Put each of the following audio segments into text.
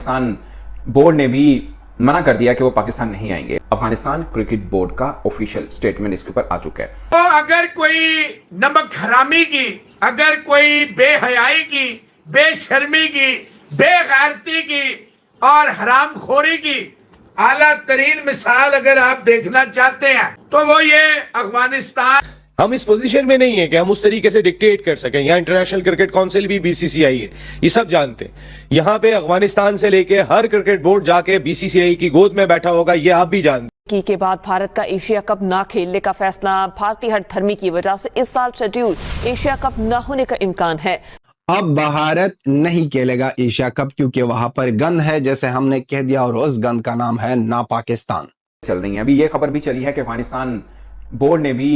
Pakistan board ने भी मना कर दिया कि वो पाकिस्तान नहीं आएंगे। अफगानिस्तान क्रिकेट बोर्ड का ऑफिशियल स्टेटमेंट इसके ऊपर आ चुका है। तो अगर कोई नमक हरामी की, अगर कोई बेहयाई की, बेशर्मी की, बेगैरती की और हरामखोरी की आला तरीन मिसाल अगर आप देखना चाहते हैं तो वो ये अफगानिस्तान। हम इस पोजीशन में नहीं है कि हम उस तरीके से डिक्टेट कर सकें। यहाँ इंटरनेशनल क्रिकेट काउंसिल भी बीसीसीआई है, ये सब जानते हैं। यहाँ पे अफगानिस्तान से लेके हर क्रिकेट बोर्ड जाके बीसीसीआई की गोद में बैठा होगा, ये आप भी जानते के बाद भारत का एशिया कप ना खेलने का फैसला। भारतीय हठधर्मी की वजह से इस साल शेड्यूल एशिया कप न होने का इम्कान है। अब भारत नहीं खेलेगा एशिया कप क्योंकि वहां पर गन है, जैसे हमने कह दिया, और उस गन का नाम है ना पाकिस्तान। चल रही है अभी ये खबर भी चली है कि अफगानिस्तान बोर्ड ने भी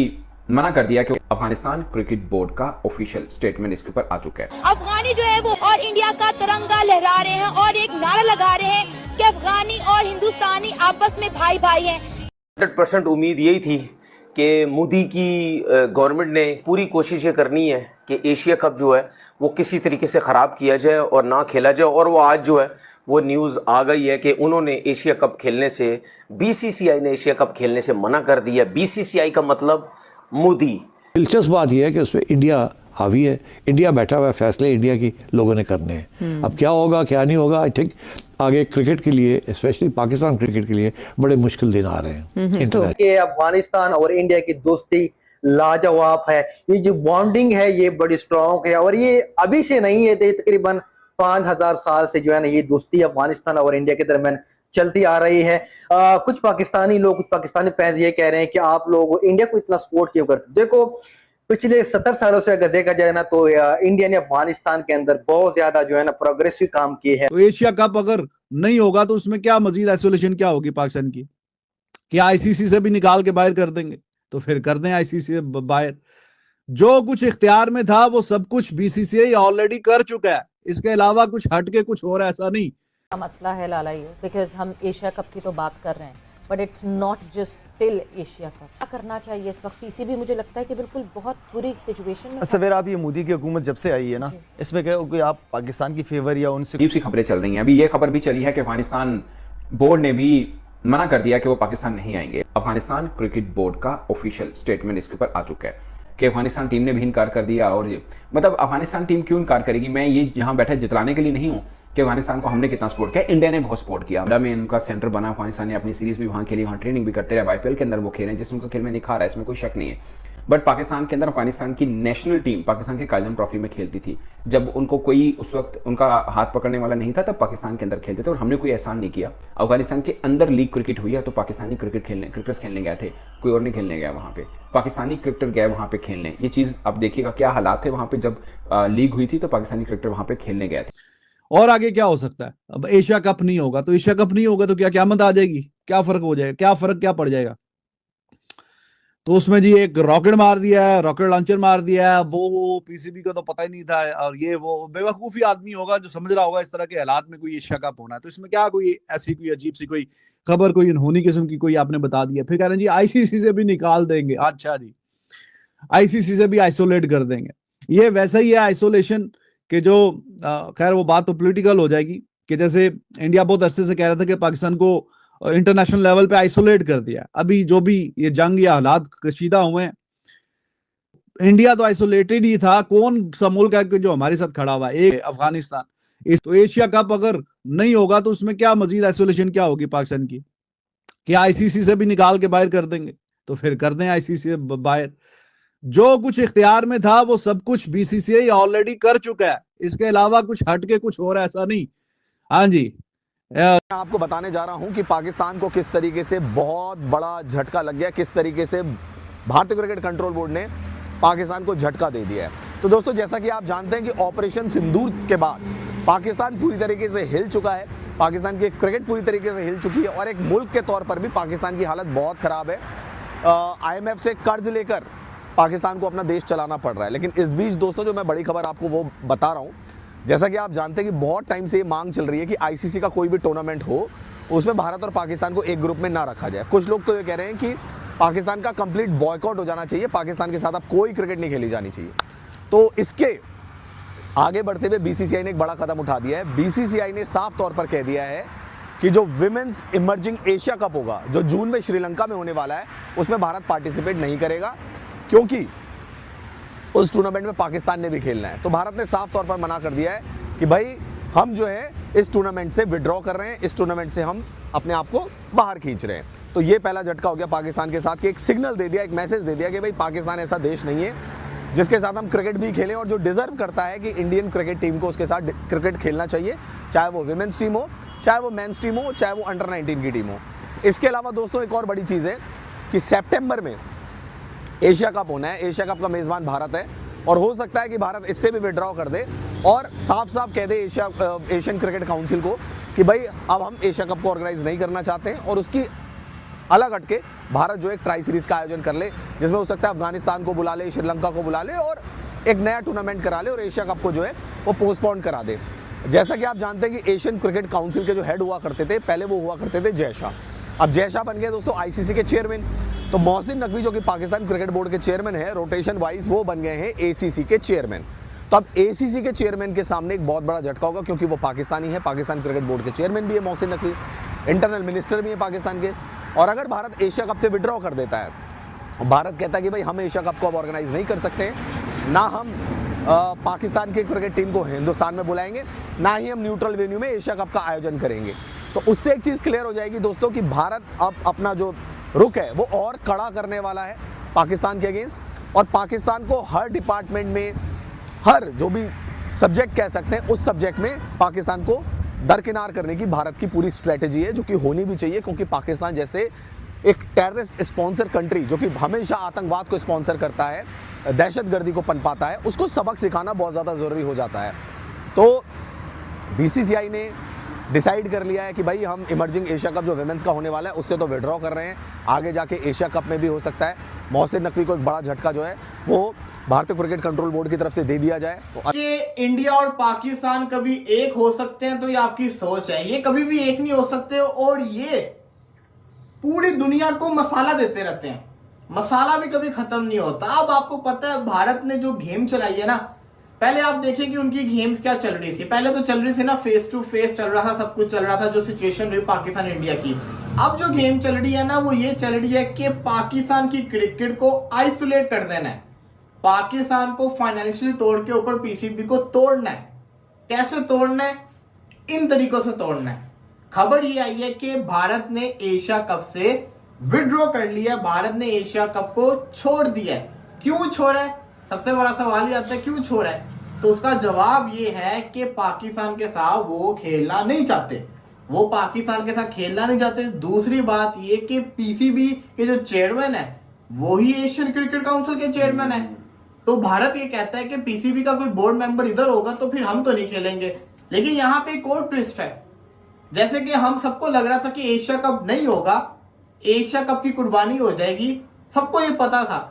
मना कर दिया कि अफगानिस्तान क्रिकेट बोर्ड का ऑफिशियल स्टेटमेंट इसके ऊपर आ चुका है। अफगानी जो है वो और इंडिया का तिरंगा लहरा रहे हैं और एक नारा लगा रहे हैं कि अफगानी और हिंदुस्तानी आपस में भाई भाई हैं। 100% उम्मीद यही थी कि मोदी की गवर्नमेंट ने पूरी कोशिश ये करनी है कि एशिया कप जो है वो किसी तरीके से ख़राब किया जाए और ना खेला जाए। और वो आज जो है वो न्यूज़ आ गई है कि उन्होंने एशिया कप खेलने से, बीसीसीआई ने एशिया कप खेलने से मना कर दिया। बीसीसीआई का मतलब मोदी। दिलचस्प बात यह है कि उसमें इंडिया हावी है, इंडिया बैठा हुआ है, फैसले इंडिया की लोगों ने करने हैं। अब क्या होगा क्या नहीं होगा, आई थिंक आगे क्रिकेट के लिए, स्पेशली पाकिस्तान क्रिकेट के लिए बड़े मुश्किल दिन आ रहे हैं। ये अफगानिस्तान और इंडिया की दोस्ती लाजवाब है, ये जो बॉन्डिंग है ये बड़ी स्ट्रॉन्ग है और ये अभी से नहीं है, तकरीबन 5000 साल से जो है ना ये दोस्ती अफगानिस्तान और इंडिया के दरमियान चलती आ रही है। कुछ पाकिस्तानी लोग, कुछ पाकिस्तानी फैंस ये कह रहे हैं कि आप लोग इंडिया को इतना सपोर्ट क्यों करते। देखो पिछले 70 सालों से अगर देखा जाए ना तो इंडिया ने अफगानिस्तान के अंदर बहुत ज्यादा जो है ना प्रोग्रेसिव काम किए हैं। तो एशिया कप अगर नहीं होगा तो उसमें क्या मजीद आइसोलेशन क्या होगी पाकिस्तान की? क्या आईसीसी से भी निकाल के बाहर कर देंगे? तो फिर कर दें आईसीसी से बाहर। जो कुछ इख्तियार में था वो सब कुछ बीसीसीआई ऑलरेडी कर चुका है, इसके अलावा कुछ हटके कुछ और ऐसा नहीं। मसला है लाला ये, बिकॉज हम एशिया कप की तो बात कर रहे हैं, but it's not just still Asia cup. क्या करना चाहिए इस वक्त? पीसीबी मुझे लगता है कि बिल्कुल बहुत बुरी सिचुएशन में। सवेरा आप ये मोदी की हुकूमत जब से आई है ना, इसमें क्या कोई आप पाकिस्तान की फेवर या उनसे अजीब सी खबरें चल रही हैं। अभी ये खबर भी चली है कि अफगानिस्तान बोर्ड ने भी मना कर दिया कि वो पाकिस्तान नहीं आएंगे। अफगानिस्तान क्रिकेट बोर्ड का ऑफिशियल स्टेटमेंट इसके ऊपर आ चुका है कि अफगानिस्तान टीम ने भी इनकार कर दिया। और मतलब अफगानिस्तान टीम क्यों इनकार करेगी? मैं ये यहाँ बैठा जितलाने के लिए नहीं हूँ कि अफगानिस्तान को हमने कितना सपोर्ट किया, इंडिया ने बहुत सपोर्ट किया। इंडिया में उनका सेंटर बना, अफगानिस्तान ने अपनी सीरीज भी वहाँ खेली, वहाँ ट्रेनिंग भी करते रहे, आईपीएल के अंदर वो खेले, जिसमें उनका खेल में निखार है, इसमें कोई शक नहीं है। बट पाकिस्तान के अंदर अफगानिस्तान की नेशनल टीम पाकिस्तान के काजम ट्रॉफी में खेलती थी। जब उनको कोई उस वक्त उनका हाथ पकड़ने वाला नहीं था तब पाकिस्तान के अंदर खेलते थे और हमने कोई एहसान नहीं किया। अफगानिस्तान के अंदर लीग क्रिकेट हुई है तो पाकिस्तानी क्रिकेटर्स खेलने गए थे, कोई और नहीं खेलने गया वहाँ पे। पाकिस्तानी क्रिकेटर गए वहाँ पे खेलने। ये चीज़ आप देखिएगा क्या हालात थे वहाँ पे जब लीग हुई थी तो पाकिस्तानी क्रिकेटर वहाँ पे खेलने गए थे। और आगे क्या हो सकता है? अब एशिया कप नहीं होगा तो एशिया कप नहीं होगा तो क्या क़यामत आ जाएगी? क्या फर्क हो जाएगा? क्या फर्क क्या पड़ जाएगा? तो उसमें जी एक रॉकेट मार दिया है, रॉकेट लॉन्चर मार दिया है, वो पीसीबी को तो पता ही नहीं था। और ये वो बेवकूफी आदमी होगा जो समझ रहा होगा इस तरह के हालात में कोई एशिया कप होना है। तो इसमें क्या कोई ऐसी कोई अजीब सी कोई खबर, कोई अनहोनी किस्म की कोई आपने बता दिया, फिर कह रहे हैं जी आईसीसी से भी निकाल देंगे। अच्छा जी, आईसीसी से भी आइसोलेट कर देंगे। ये वैसा ही है आइसोलेशन कि जो खैर वो बात तो पॉलिटिकल हो जाएगी कि जैसे इंडिया बहुत अरसे से कह रहा था कि पाकिस्तान को इंटरनेशनल लेवल पे आइसोलेट कर दिया। अभी जो भी ये जंग या हालात कशीदा हुए हैं, इंडिया तो आइसोलेटेड ही था। कौन सा मुल्क है जो हमारे साथ खड़ा हुआ है? एक अफगानिस्तान। तो एशिया कप अगर नहीं होगा तो उसमें क्या मजीद आइसोलेशन क्या होगी पाकिस्तान की? क्या आईसीसी से भी निकाल के बाहर कर देंगे? तो फिर कर दें आईसीसी से बाहर। जो कुछ इख्तियार में था वो सब कुछ बीसीसीआई ऑलरेडी कर चुका है, इसके अलावा कुछ हटके कुछ और ऐसा नहीं। हाँ जी, मैं आपको बताने जा रहा हूं कि पाकिस्तान को किस तरीके से बहुत बड़ा झटका लग गया, किस तरीके से भारतीय क्रिकेट कंट्रोल बोर्ड ने पाकिस्तान को झटका दे दिया है। तो दोस्तों जैसा कि आप जानते हैं कि ऑपरेशन सिंदूर के बाद पाकिस्तान पूरी तरीके से हिल चुका है, पाकिस्तान की क्रिकेट पूरी तरीके से हिल चुकी है और एक मुल्क के तौर पर भी पाकिस्तान की हालत बहुत ख़राब है। IMF से कर्ज लेकर पाकिस्तान को अपना देश चलाना पड़ रहा है। लेकिन इस बीच दोस्तों जो मैं बड़ी खबर आपको वो बता रहा हूँ, जैसा कि आप जानते हैं कि बहुत टाइम से ये मांग चल रही है कि आईसीसी का कोई भी टूर्नामेंट हो उसमें भारत और पाकिस्तान को एक ग्रुप में ना रखा जाए। कुछ लोग तो ये कह रहे हैं कि पाकिस्तान का कंप्लीट बॉयकॉट हो जाना चाहिए, पाकिस्तान के साथ अब कोई क्रिकेट नहीं खेली जानी चाहिए। तो इसके आगे बढ़ते हुए बीसीसीआई ने एक बड़ा कदम उठा दिया है। बीसीसीआई ने साफ तौर पर कह दिया है कि जो विमेंस इमर्जिंग एशिया कप होगा, जो जून में श्रीलंका में होने वाला है, उसमें भारत पार्टिसिपेट नहीं करेगा, क्योंकि उस टूर्नामेंट में पाकिस्तान ने भी खेलना है। तो भारत ने साफ तौर पर मना कर दिया है कि भाई हम जो है इस टूर्नामेंट से विड्रॉ कर रहे हैं, इस टूर्नामेंट से हम अपने आप को बाहर खींच रहे हैं। तो ये पहला झटका हो गया पाकिस्तान के साथ कि एक सिग्नल दे दिया, एक मैसेज दे दिया कि भाई पाकिस्तान ऐसा देश नहीं है जिसके साथ हम क्रिकेट भी खेलें, और जो डिजर्व करता है कि इंडियन क्रिकेट टीम को उसके साथ क्रिकेट खेलना चाहिए, चाहे वो विमेंस टीम हो, चाहे वो मेंस टीम हो, चाहे वो अंडर 19 की टीम हो। इसके अलावा दोस्तों एक और बड़ी चीज़ है कि सितंबर में एशिया कप होना है। एशिया कप का मेज़बान भारत है और हो सकता है कि भारत इससे भी विड्रॉ कर दे और साफ साफ कह दे एशियन क्रिकेट काउंसिल को कि भाई अब हम एशिया कप को ऑर्गेनाइज नहीं करना चाहते हैं, और उसकी अलग हटके भारत जो एक ट्राई सीरीज का आयोजन कर ले, जिसमें हो सकता है अफगानिस्तान को बुला ले, श्रीलंका को बुला ले और एक नया टूर्नामेंट करा ले और एशिया कप को जो है वो पोस्टपोन करा दे। जैसा कि आप जानते हैं कि एशियन क्रिकेट काउंसिल के जो हेड हुआ करते थे पहले, वो हुआ करते थे जय शाह। अब जय शाह बन गए दोस्तों आईसीसी के चेयरमैन। तो मोहसिन नकवी जो कि पाकिस्तान क्रिकेट बोर्ड के चेयरमैन है, रोटेशन वाइज वो बन गए हैं एसीसी के चेयरमैन। तो अब एसीसी के चेयरमैन के सामने एक बहुत बड़ा झटका होगा, क्योंकि वो पाकिस्तानी है, पाकिस्तान क्रिकेट बोर्ड के चेयरमैन भी है मोहसिन नकवी, इंटरनल मिनिस्टर भी है पाकिस्तान के। और अगर भारत एशिया कप से विड्रॉ कर देता है, भारत कहता है कि भाई हम एशिया कप को अब ऑर्गेनाइज नहीं कर सकते, ना हम पाकिस्तान की क्रिकेट टीम को हिंदुस्तान में बुलाएंगे, ना ही हम न्यूट्रल वेन्यू में एशिया कप का आयोजन करेंगे। तो उससे एक चीज़ क्लियर हो जाएगी दोस्तों कि भारत अब अपना जो रुख है वो और कड़ा करने वाला है पाकिस्तान के अगेंस्ट, और पाकिस्तान को हर डिपार्टमेंट में, हर जो भी सब्जेक्ट कह सकते हैं उस सब्जेक्ट में पाकिस्तान को दरकिनार करने की भारत की पूरी स्ट्रेटजी है, जो कि होनी भी चाहिए, क्योंकि पाकिस्तान जैसे एक टेररिस्ट स्पॉन्सर कंट्री जो कि हमेशा आतंकवाद को स्पॉन्सर करता है, दहशतगर्दी को पनपाता है, उसको सबक सिखाना बहुत ज़्यादा ज़रूरी हो जाता है। तो बीसीसीआई ने डिसाइड कर लिया है कि भाई हम इमर्जिंग एशिया कप जो विमेंस का होने वाला है उससे तो विड्रॉ कर रहे हैं, आगे जाके एशिया कप में भी हो सकता है मोहसिन नकवी को एक बड़ा झटका जो है वो भारतीय क्रिकेट कंट्रोल बोर्ड की तरफ से दे दिया जाए। ये इंडिया और पाकिस्तान कभी एक हो सकते हैं तो ये आपकी सोच है, ये कभी भी एक नहीं हो सकते, और ये पूरी दुनिया को मसाला देते रहते हैं, मसाला भी कभी खत्म नहीं होता। अब आपको पता है भारत ने जो गेम चलाई है ना, पहले आप देखें कि उनकी गेम्स क्या चल रही थी। पहले तो चल रही थी ना फेस टू फेस चल रहा था, सब कुछ चल रहा था, जो सिचुएशन रही पाकिस्तान इंडिया की। अब जो गेम चल रही है ना वो ये चल रही है कि पाकिस्तान की क्रिकेट को आइसोलेट कर देना है, पाकिस्तान को फाइनेंशियल तौर के ऊपर पीसीबी को तोड़ना है। कैसे तोड़ना है? इन तरीकों से तोड़ना है। खबर ये आई है कि भारत ने एशिया कप से विड्रॉ कर लिया, भारत ने एशिया कप को छोड़ दिया है। क्यों छोड़ा है? सबसे बड़ा सवाल ये आता है क्यों छोड़ा है, तो उसका जवाब ये है कि पाकिस्तान के साथ वो खेलना नहीं चाहते, वो पाकिस्तान के साथ खेलना नहीं चाहते। दूसरी बात ये कि पीसीबी के जो चेयरमैन है वो ही एशियन क्रिकेट काउंसिल के चेयरमैन है। तो भारत ये कहता है कि पीसीबी का कोई बोर्ड मेंबर इधर होगा तो फिर हम तो नहीं खेलेंगे। लेकिन यहाँ पे एक और ट्विस्ट है, जैसे कि हम सबको लग रहा था कि एशिया कप नहीं होगा, एशिया कप की कुर्बानी हो जाएगी, सबको ये पता था।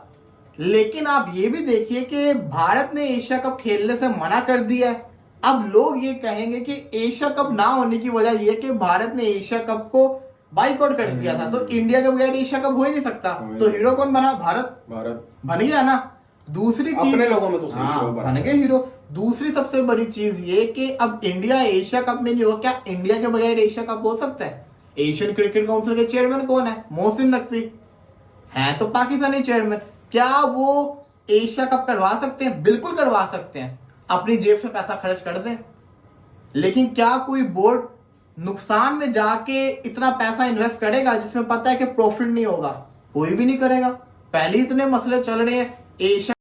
लेकिन आप ये भी देखिए कि भारत ने एशिया कप खेलने से मना कर दिया है। अब लोग ये कहेंगे कि एशिया कप ना होने की वजह यह कि भारत ने एशिया कप को बाइकआउट कर दिया था, तो इंडिया के बगैर एशिया कप हो ही नहीं सकता। तो हीरो कौन बना? भारत बन गया ना। दूसरी चीज अपने लोगों में तो बन गए हीरो। दूसरी सबसे बड़ी चीज ये कि अब इंडिया एशिया कप में नहीं होगा। क्या इंडिया के बगैर एशिया कप हो सकता है? एशियन क्रिकेट काउंसिल के चेयरमैन कौन है? मोहसिन नकवी है, तो पाकिस्तानी चेयरमैन। क्या वो एशिया कप करवा सकते हैं? बिल्कुल करवा सकते हैं, अपनी जेब से पैसा खर्च कर दें। लेकिन क्या कोई बोर्ड नुकसान में जाके इतना पैसा इन्वेस्ट करेगा जिसमें पता है कि प्रॉफिट नहीं होगा? कोई भी नहीं करेगा। पहले इतने मसले चल रहे हैं, एशिया